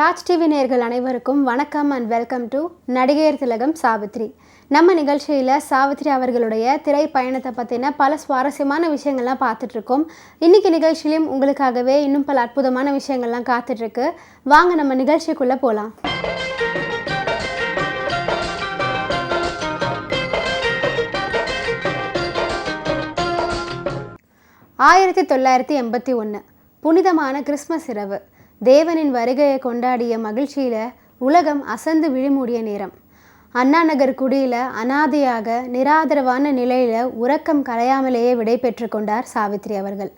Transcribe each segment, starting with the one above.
Raj TV நேயர்கள் அனைவருக்கும் வணக்கம் அண்ட் வெல்கம் டு நடிகையர் திலகம் சாவித்ரி. நம்ம நிகழ்ச்சியில் சாவித்ரி அவர்களுடைய திரை பயணத்தை பற்றின பல சுவாரஸ்யமான விஷயங்கள்லாம் பார்த்துட்ருக்கோம். இன்றைக்கி நிகழ்ச்சியிலையும் உங்களுக்காகவே இன்னும் பல அற்புதமான விஷயங்கள்லாம் காத்துட்ருக்கு. வாங்க நம்ம நிகழ்ச்சிக்குள்ளே போகலாம். 1981 புனிதமான கிறிஸ்மஸ் இரவு. தேவனின் வருகையை கொண்டாடிய மகிழ்ச்சியில் உலகம் அசந்து விழிமூடிய நேரம். அண்ணா நகர் குடியில் அனாதையாக நிராதரவான நிலையில் உறக்கம் கலையாமலேயே விடை பெற்று கொண்டார் சாவித்ரி அவர்கள்.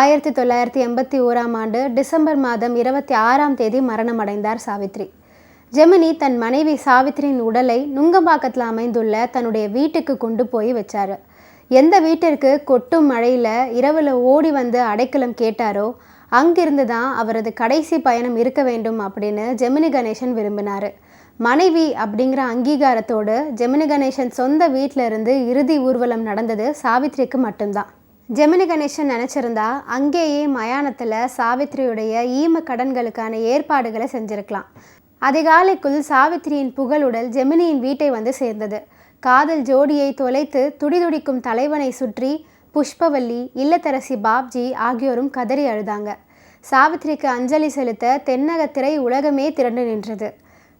1981 டிசம்பர் மாதம் 26 மரணமடைந்தார் சாவித்ரி. ஜெமினி தன் மனைவி சாவித்ரியின் உடலை நுங்கம்பாக்கத்தில் அமைந்துள்ள தன்னுடைய வீட்டுக்கு கொண்டு போய் வச்சார். எந்த வீட்டிற்கு கொட்டும் மழையில் இரவில் ஓடி வந்து அடைக்கலம் கேட்டாரோ அங்கிருந்து தான் அவரது கடைசி பயணம் இருக்க வேண்டும் அப்படின்னு ஜெமினி கணேசன் விரும்பினார். மனைவி அப்படிங்கிற அங்கீகாரத்தோடு ஜெமினி கணேசன் சொந்த வீட்டில் இருந்து இறுதி ஊர்வலம் நடந்தது சாவித்ரிக்கு மட்டும்தான். ஜெமினி கணேசன் நினச்சிருந்தா அங்கேயே மயானத்தில் சாவித்ரியுடைய ஈம கடன்களுக்கான ஏற்பாடுகளை செஞ்சிருக்கலாம். அதிகாலைக்குள் சாவித்ரியின் புகழுடல் ஜெமினியின் வீட்டை வந்து சேர்ந்தது. காதல் ஜோடியை தொலைத்து துடிதுடிக்கும் தலைவனை சுற்றி புஷ்பவல்லி, இல்லத்தரசி பாப்ஜி ஆகியோரும் கதறி அழுதாங்க. சாவித்ரிக்கு அஞ்சலி செலுத்த தென்னக திரை உலகமே திரண்டு நின்றது.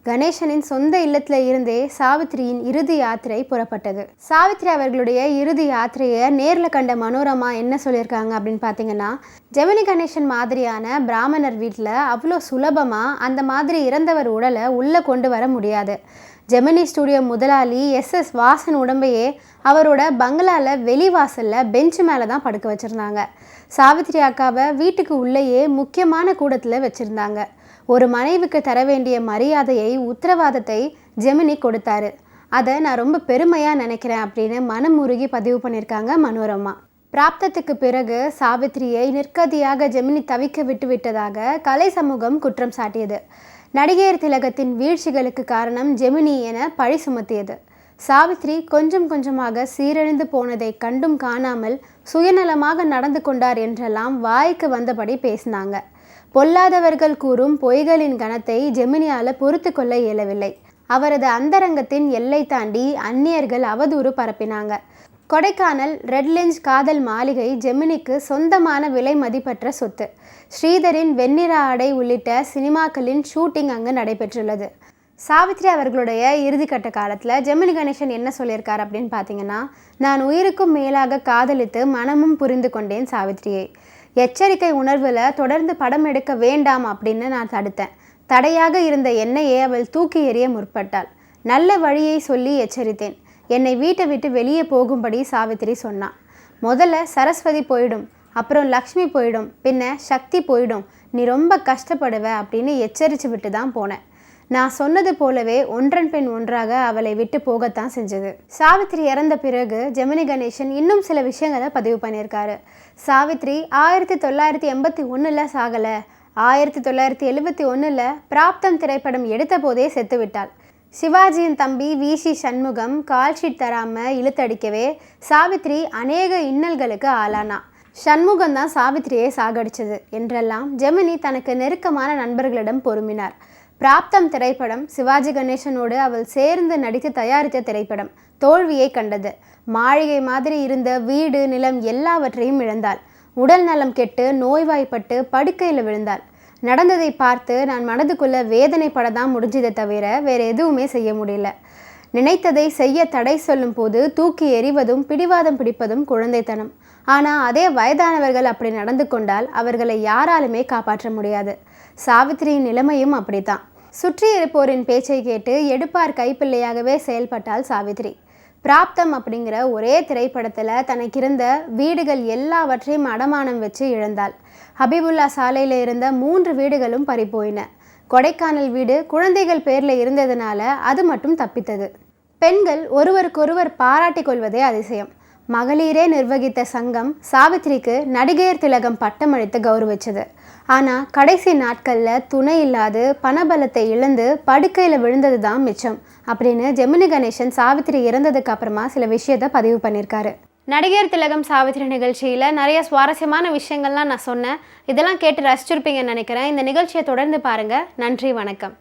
கணேசனின் சொந்த இல்லத்தில் இருந்தே சாவித்ரியின் இறுதி யாத்திரை புறப்பட்டது. சாவித்ரி அவர்களுடைய இறுதி யாத்திரையை நேரில் கண்ட மனோரமா என்ன சொல்லியிருக்காங்க அப்படின்னு பார்த்தீங்கன்னா, ஜெமினி கணேசன் மாதிரியான பிராமணர் வீட்டில் அவ்வளோ சுலபமாக அந்த மாதிரி இறந்தவர் உடலை உள்ளே கொண்டு வர முடியாது. ஜெமினி ஸ்டுடியோ முதலாளி SS வாசன் உடம்பையே அவரோட பங்களாவில் வெளிவாசலில் பெஞ்சு மேலே தான் படுக்க வச்சுருந்தாங்க. சாவித்ரி அக்காவை வீட்டுக்கு உள்ளேயே முக்கியமான கூடத்தில் வச்சுருந்தாங்க. ஒரு மனைவிக்கு தர வேண்டிய மரியாதையை, உத்தரவாதத்தை ஜெமினி கொடுத்தாரு. அதை நான் ரொம்ப பெருமையாக நினைக்கிறேன் அப்படின்னு மனமுருகி பதிவு பண்ணியிருக்காங்க மனோரமா. பிராப்தத்துக்கு பிறகு சாவித்ரியை நிற்கதியாக ஜெமினி தவிக்க விட்டு விட்டதாக கலை சமூகம் குற்றம் சாட்டியது. நடிகையர் திலகத்தின் வீழ்ச்சிகளுக்கு காரணம் ஜெமினி என பழி சுமத்தியது. சாவித்ரி கொஞ்சம் கொஞ்சமாக சீரழிந்து போனதை கண்டும் காணாமல் சுயநலமாக நடந்து கொண்டார் என்றெல்லாம் வாய்க்கு வந்தபடி பேசினாங்க. பொல்லாதவர்கள் கூறும் பொய்களின் கணத்தை ஜெமினியால் பொறுத்து கொள்ள இயலவில்லை. அவரது அந்தரங்கத்தின் எல்லை தாண்டி அந்நியர்கள் அவதூறு பரப்பினாங்க. கொடைக்கானல் ரெட்லிஞ்ச் காதல் மாளிகை ஜெமினிக்கு சொந்தமான விலை மதிப்பற்ற சொத்து. ஸ்ரீதரின் வெண்ணிற ஆடை உள்ளிட்ட சினிமாக்களின் ஷூட்டிங் அங்கு நடைபெற்றுள்ளது. சாவித்ரி அவர்களுடைய இறுதிக்கட்ட காலத்தில் ஜெமினி கணேசன் என்ன சொல்லியிருக்கார் அப்படின்னு பார்த்தீங்கன்னா, நான் உயிருக்கும் மேலாக காதலித்து மனமும் புரிந்து கொண்டேன் சாவித்ரியை. எச்சரிக்கை உணர்வில் தொடர்ந்து படம் எடுக்க வேண்டாம் அப்படின்னு நான் தடுத்தேன். தடையாக இருந்த என்னையே அவள் தூக்கி எறிய முற்பட்டாள். நல்ல வழியை சொல்லி எச்சரித்தேன். என்னை வீட்டை விட்டு வெளியே போகும்படி சாவித்ரி சொன்னான். முதல்ல சரஸ்வதி போயிடும், அப்புறம் லக்ஷ்மி போயிடும், பின்ன சக்தி போயிடும், நீ ரொம்ப கஷ்டப்படுவ அப்படின்னு எச்சரித்து விட்டு தான் போனேன். நான் சொன்னது போலவே ஒன்றன் பின் ஒன்றாக அவளை விட்டு போகத்தான் செஞ்சது. சாவித்ரி இறந்த பிறகு ஜெமினி கணேசன் இன்னும் சில விஷயங்களை பதிவு பண்ணியிருக்காரு. சாவித்ரி 1981 சாகலை, 1971 பிராப்தம் திரைப்படம் எடுத்த போதே செத்து விட்டாள். சிவாஜியின் தம்பி VC சண்முகம் கால்ஷீட் தராமல் இழுத்தடிக்கவே சாவித்ரி அநேக இன்னல்களுக்கு ஆளானா. சண்முகம் தான் சாவித்ரியை சாகடிச்சது என்றெல்லாம் ஜெமினி தனக்கு நெருக்கமான நண்பர்களிடம் பொறுமினார். பிராப்தம் திரைப்படம் சிவாஜி கணேசனோடு அவள் சேர்ந்து நடித்து தயாரித்த திரைப்படம் தோல்வியை கண்டது. மாளிகை மாதிரி இருந்த வீடு, நிலம் எல்லாவற்றையும் இழந்தாள். உடல் நலம் கெட்டு நோய்வாய்ப்பட்டு படுக்கையில் விழுந்தாள். நடந்ததை பார்த்து நான் மனதுக்குள்ள வேதனைப்பட தான் முடிஞ்சதை தவிர வேறு எதுவுமே செய்ய முடியல. நினைத்ததை செய்ய தடை சொல்லும் போது தூக்கி எறிவதும் பிடிவாதம் பிடிப்பதும் குழந்தைத்தனம். ஆனால் அதே வயதானவர்கள் அப்படி நடந்து கொண்டால் அவர்களை யாராலுமே காப்பாற்ற முடியாது. சாவித்ரியின் நிலைமையும் அப்படித்தான். சுற்றி இருப்போரின் பேச்சை கேட்டு எடுப்பார் கைப்பிள்ளையாகவே செயல்பட்டாள் சாவித்ரி. பிராப்தம் அப்படிங்கிற ஒரே திரைப்படத்தில் தனக்கிருந்த வீடுகள் எல்லாவற்றையும் அடமானம் வச்சு இழந்தாள். ஹபீபுல்லா சாலையில் இருந்த 3 வீடுகளும் பறிப்போயின. கொடைக்கானல் வீடு குழந்தைகள் பேரில் இருந்ததுனால அது மட்டும் தப்பித்தது. பெண்கள் ஒருவருக்கொருவர் பாராட்டி கொள்வதே அதிசயம். மகளிரே நிர்வகித்த சங்கம் சாவித்ரிக்கு நடிகையர் திலகம் பட்டம் அளித்து கௌரவிச்சது. ஆனால் கடைசி நாட்களில் துணை இல்லாது பணபலத்தை இழந்து படுக்கையில் விழுந்தது தான் மிச்சம் அப்படின்னு ஜெமினி கணேசன் சாவித்ரி இறந்ததுக்கு அப்புறமா சில விஷயத்தை பதிவு பண்ணியிருக்காரு. நடிகர் திலகம் சாவித்திரி நிகழ்ச்சியில் நிறைய சுவாரஸ்யமான விஷயங்கள்லாம் நான் சொன்னேன். இதெல்லாம் கேட்டு ரசிச்சிருப்பீங்கன்னு நினைக்கிறேன். இந்த நிகழ்ச்சியை தொடர்ந்து பாருங்கள். நன்றி, வணக்கம்.